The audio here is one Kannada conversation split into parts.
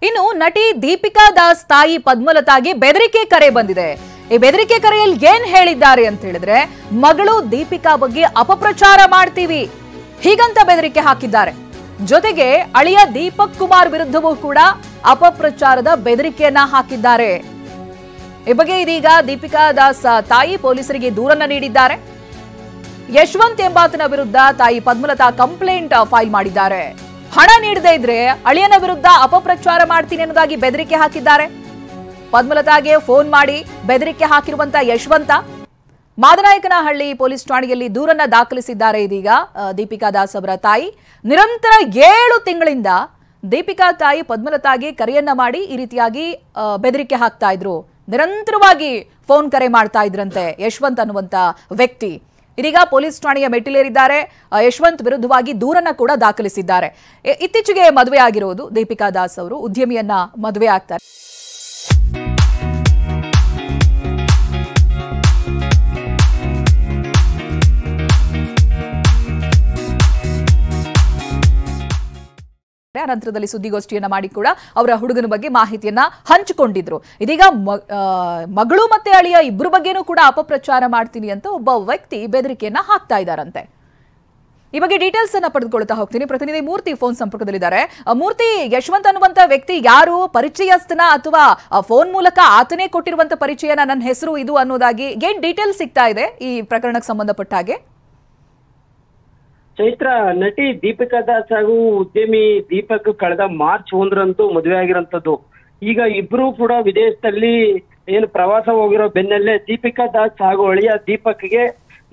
ಇನ್ನು ನಟಿ ದೀಪಿಕಾ ದಾಸ್ ತಾಯಿ ಪದ್ಮಲತಾಗೆ ಬೆದರಿಕೆ ಕರೆ ಬಂದಿದೆ. ಈ ಬೆದರಿಕೆ ಕರೆಯಲ್ಲಿ ಏನ್ ಹೇಳಿದ್ದಾರೆ ಅಂತ ಹೇಳಿದ್ರೆ, ಮಗಳು ದೀಪಿಕಾ ಬಗ್ಗೆ ಅಪಪ್ರಚಾರ ಮಾಡ್ತೀವಿ ಹೀಗಂತ ಬೆದರಿಕೆ ಹಾಕಿದ್ದಾರೆ. ಜೊತೆಗೆ ಅಳಿಯ ದೀಪಕ್ ಕುಮಾರ್ ವಿರುದ್ಧವೂ ಕೂಡ ಅಪಪ್ರಚಾರದ ಬೆದರಿಕೆಯನ್ನ ಹಾಕಿದ್ದಾರೆ. ಈ ಬಗ್ಗೆ ಇದೀಗ ದೀಪಿಕಾ ದಾಸ್ ತಾಯಿ ಪೊಲೀಸರಿಗೆ ದೂರನ್ನ ನೀಡಿದ್ದಾರೆ. ಯಶವಂತ್ ಎಂಬಾತನ ವಿರುದ್ಧ ತಾಯಿ ಪದ್ಮಲತಾ ಕಂಪ್ಲೇಂಟ್ ಫೈಲ್ ಮಾಡಿದ್ದಾರೆ. ಹಣ ನೀಡದೇ ಇದ್ರೆ ಅಳಿಯನ ವಿರುದ್ಧ ಅಪಪ್ರಚಾರ ಮಾಡ್ತೀನಿ ಅನ್ನೋದಾಗಿ ಬೆದರಿಕೆ ಹಾಕಿದ್ದಾರೆ. ಪದ್ಮಲತಾಗೆ ಫೋನ್ ಮಾಡಿ ಬೆದರಿಕೆ ಹಾಕಿರುವಂತ ಯಶವಂತ ಮಾದನಾಯಕನಹಳ್ಳಿ ಪೊಲೀಸ್ ಠಾಣೆಯಲ್ಲಿ ದೂರನ್ನ ದಾಖಲಿಸಿದ್ದಾರೆ. ಇದೀಗ ದೀಪಿಕಾ ದಾಸ್ ಅವರ ತಾಯಿ ನಿರಂತರ 7 ತಿಂಗಳಿಂದ ದೀಪಿಕಾ ತಾಯಿ ಪದ್ಮಲತಾಗೆ ಕರೆಯನ್ನ ಮಾಡಿ ಈ ರೀತಿಯಾಗಿ ಬೆದರಿಕೆ ಹಾಕ್ತಾ ಇದ್ರು. ನಿರಂತರವಾಗಿ ಫೋನ್ ಕರೆ ಮಾಡ್ತಾ ಇದ್ರಂತೆ ಯಶವಂತ್ ಅನ್ನುವಂತ ವ್ಯಕ್ತಿ. ಇದೀಗ ಪೊಲೀಸ್ ಠಾಣೆಯ ಮೆಟ್ಟಿಲೇರಿದ್ದಾರೆ. ಯಶವಂತ್ ವಿರುದ್ಧವಾಗಿ ದೂರನ್ನ ಕೂಡ ದಾಖಲಿಸಿದ್ದಾರೆ. ಇತ್ತೀಚೆಗೆ ಮದುವೆ ಆಗಿರೋದು ದೀಪಿಕಾ ದಾಸ್ ಅವರು ಉದ್ಯಮಿಯನ್ನ ಮದುವೆ ಆಗ್ತಾರೆ. ನಂತರದಲ್ಲಿ ಸುದ್ದಿಗೋಷ್ಠಿಯನ್ನ ಮಾಡಿ ಕೂಡ ಅವರ ಹುಡುಗನ ಬಗ್ಗೆ ಮಾಹಿತಿಯನ್ನ ಹಂಚಿಕೊಂಡಿದ್ರು. ಇದೀಗ ಮಗಳು ಮತ್ತೆ ಅಳಿಯ ಇಬ್ಬರ ಬಗ್ಗೆನೂ ಕೂಡ ಅಪಪ್ರಚಾರ ಮಾಡ್ತೀನಿ ಅಂತ ಒಬ್ಬ ವ್ಯಕ್ತಿ ಬೆದರಿಕೆಯನ್ನ ಹಾಕ್ತಾ ಇದ್ದಾರಂತೆ. ಈ ಬಗ್ಗೆ ಡೀಟೇಲ್ಸ್ ಅನ್ನ ಪಡೆದುಕೊಳ್ತಾ ಹೋಗ್ತೀನಿ. ಪ್ರತಿನಿಧಿ ಮೂರ್ತಿ ಫೋನ್ ಸಂಪರ್ಕದಲ್ಲಿದ್ದಾರೆ. ಮೂರ್ತಿ, ಯಶವಂತ್ ಅನ್ನುವಂತ ವ್ಯಕ್ತಿ ಯಾರು, ಪರಿಚಯಸ್ಥನ ಅಥವಾ ಫೋನ್ ಮೂಲಕ ಆತನೇ ಕೊಟ್ಟಿರುವಂತ ಪರಿಚಯನ ನನ್ನ ಹೆಸರು ಇದು ಅನ್ನೋದಾಗಿ ಏನ್ ಡೀಟೇಲ್ಸ್ ಸಿಗ್ತಾ ಇದೆ ಈ ಪ್ರಕರಣಕ್ಕೆ ಸಂಬಂಧಪಟ್ಟ ಹಾಗೆ? ಚೈತ್ರ, ನಟಿ ದೀಪಿಕಾ ದಾಸ್ ಹಾಗೂ ಉದ್ಯಮಿ ದೀಪಕ್ ಕಳೆದ ಮಾರ್ಚ್ 1ರಂದು ಮದುವೆ ಆಗಿರೋಂಥದ್ದು. ಈಗ ಇಬ್ರು ಕೂಡ ವಿದೇಶದಲ್ಲಿ ಏನು ಪ್ರವಾಸ ಹೋಗಿರೋ ಬೆನ್ನಲ್ಲೇ ದೀಪಿಕಾ ದಾಸ್ ಹಾಗೂ ಅಳಿಯ ದೀಪಕ್ಗೆ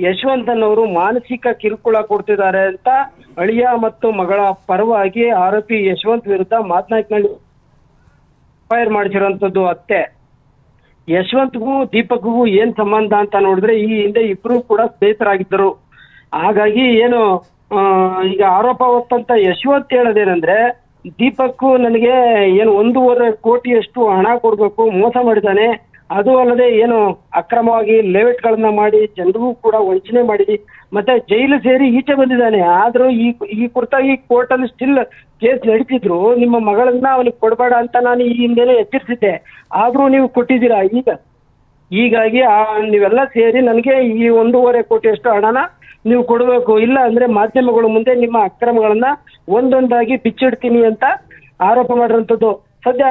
ಯಶವಂತ್ ಅನ್ನೋರು ಮಾನಸಿಕ ಕಿರುಕುಳ ಕೊಡ್ತಿದ್ದಾರೆ ಅಂತ ಅಳಿಯ ಮತ್ತು ಮಗಳ ಪರವಾಗಿ ಆರೋಪಿ ಯಶವಂತ್ ವಿರುದ್ಧ ಮಾತನಾಡಿನಲ್ಲಿ ಫೈರ್ ಮಾಡಿಸಿರೋಂಥದ್ದು ಅತ್ತೆ. ಯಶವಂತ್ಗೂ ದೀಪಕ್ಗೂ ಏನ್ ಸಂಬಂಧ ಅಂತ ನೋಡಿದ್ರೆ ಈ ಹಿಂದೆ ಇಬ್ರು ಕೂಡ ಸ್ನೇಹಿತರಾಗಿದ್ದರು. ಹಾಗಾಗಿ ಏನು ಈಗ ಆರೋಪ ಹೊತ್ತಂತ ಯಶವಂತ್ ಹೇಳೋದೇನಂದ್ರೆ, ದೀಪಕ್ ನನಗೆ ಏನು 1.5 ಕೋಟಿಯಷ್ಟು ಹಣ ಕೊಡ್ಬೇಕು, ಮೋಸ ಮಾಡಿದ್ದಾನೆ. ಅದು ಅಲ್ಲದೆ ಏನು ಅಕ್ರಮವಾಗಿ ಲೇಔಟ್ಗಳನ್ನ ಮಾಡಿ ಜನರಿಗೂ ಕೂಡ ವಂಚನೆ ಮಾಡಿ ಮತ್ತೆ ಜೈಲು ಸೇರಿ ಈಚೆ ಬಂದಿದ್ದಾನೆ. ಆದ್ರೂ ಈ ಕುರಿತಾಗಿ ಕೋರ್ಟ್ ಅಲ್ಲಿ ಸ್ಟಿಲ್ ಕೇಸ್ ನಡೀತಿದ್ರು. ನಿಮ್ಮ ಮಗಳನ್ನ ಅವನಿಗೆ ಕೊಡಬೇಡ ಅಂತ ನಾನು ಈ ಹಿಂದೆನೆ ಎಚ್ಚರಿಸಿದ್ದೆ, ಆದ್ರೂ ನೀವು ಕೊಟ್ಟಿದ್ದೀರಾ. ಹೀಗಾಗಿ ನೀವೆಲ್ಲ ಸೇರಿ ನನಗೆ ಈ 1.5 ಕೋಟಿಯಷ್ಟು ಹಣನ ನೀವು ಕೊಡಬೇಕು, ಇಲ್ಲ ಅಂದ್ರೆ ಮಾಧ್ಯಮಗಳ ಮುಂದೆ ನಿಮ್ಮ ಅಕ್ರಮಗಳನ್ನ ಒಂದೊಂದಾಗಿ ಬಿಚ್ಚಿಡ್ತೀನಿ ಅಂತ ಆರೋಪ ಮಾಡಿರೋಂಥದ್ದು. ಸದ್ಯ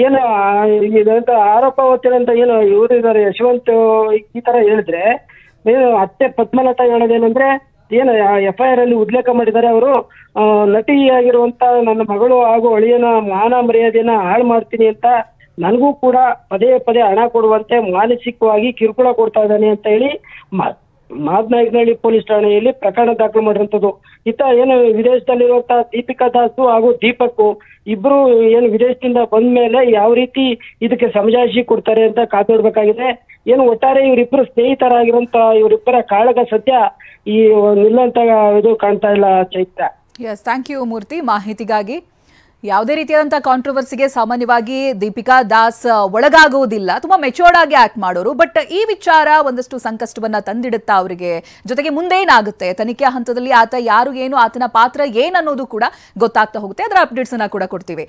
ಏನು ಆರೋಪ ಹೊತ್ತಿರಂತ ಏನು ಇವರು ಇದ್ದಾರೆ ಯಶವಂತ್ ಈ ತರ ಹೇಳಿದ್ರೆ, ಏನು ಅತ್ತೆ ಪದ್ಮಲತಾ ಹೇಳೋದೇನಂದ್ರೆ, ಏನು FIR ಅಲ್ಲಿ ಉಲ್ಲೇಖ ಮಾಡಿದ್ದಾರೆ ಅವರು, ನಟಿಯಾಗಿರುವಂತ ನನ್ನ ಮಗಳು ಹಾಗೂ ಅಳಿಯನ ಮಾನ ಮರ್ಯಾದೆಯನ್ನ ಹಾಳು ಮಾಡ್ತೀನಿ ಅಂತ ನನಗೂ ಕೂಡ ಪದೇ ಪದೇ ಹಣ ಕೊಡುವಂತೆ ಮಾನಸಿಕವಾಗಿ ಕಿರುಕುಳ ಕೊಡ್ತಾ ಇದ್ದಾನೆ ಅಂತ ಹೇಳಿ ಮಾದನಾಯಕನಹಳ್ಳಿ ಪೊಲೀಸ್ ಠಾಣೆಯಲ್ಲಿ ಪ್ರಕರಣ ದಾಖಲು ಮಾಡಿರುವಂತದ್ದು. ಏನು ವಿದೇಶದಲ್ಲಿರುವಂತಹ ದೀಪಿಕಾ ದಾಸು ಹಾಗೂ ದೀಪಕ್ ಇಬ್ರು ಏನು ವಿದೇಶದಿಂದ ಬಂದ ಮೇಲೆ ಯಾವ ರೀತಿ ಇದಕ್ಕೆ ಸಮಜಾಯಿಷಿ ಕೊಡ್ತಾರೆ ಅಂತ ಕಾತೋಡ್ಬೇಕಾಗಿದೆ. ಏನು ಒಟ್ಟಾರೆ ಇವರಿಬ್ಬರು ಸ್ನೇಹಿತರಾಗಿರುವಂತ ಇವರಿಬ್ಬರ ಕಾಳಗ ಸದ್ಯ ಈ ನಿಲ್ಲಂತ ಇದು ಕಾಣ್ತಾ ಇಲ್ಲ ಚೈತ್ರ. ಎಸ್, ಥ್ಯಾಂಕ್ ಯು ಮೂರ್ತಿ ಮಾಹಿತಿಗಾಗಿ. ಯಾವುದೇ ರೀತಿಯಾದಂತಹ ಕಾಂಟ್ರವರ್ಸಿಗೆ ಸಾಮಾನ್ಯವಾಗಿ ದೀಪಿಕಾ ದಾಸ್ ಒಳಗಾಗುವುದಿಲ್ಲ, ತುಂಬಾ ಮೆಚೂರ್ಡ್ ಆಗಿ ಆಕ್ಟ್ ಮಾಡೋರು. ಬಟ್ ಈ ವಿಚಾರ ಒಂದಷ್ಟು ಸಂಕಷ್ಟವನ್ನ ತಂದಿಡುತ್ತಾ ಅವರಿಗೆ. ಜೊತೆಗೆ ಮುಂದೆ ಏನಾಗುತ್ತೆ ತನಿಖೆಯ ಹಂತದಲ್ಲಿ ಆತ ಯಾರು ಏನು, ಆತನ ಪಾತ್ರ ಏನನ್ನೋದು ಕೂಡ ಗೊತ್ತಾಗ್ತಾ ಹೋಗುತ್ತೆ. ಅದರ ಅಪ್ಡೇಟ್ಸ್ ಅನ್ನ ಕೂಡ ಕೊಡ್ತೀವಿ.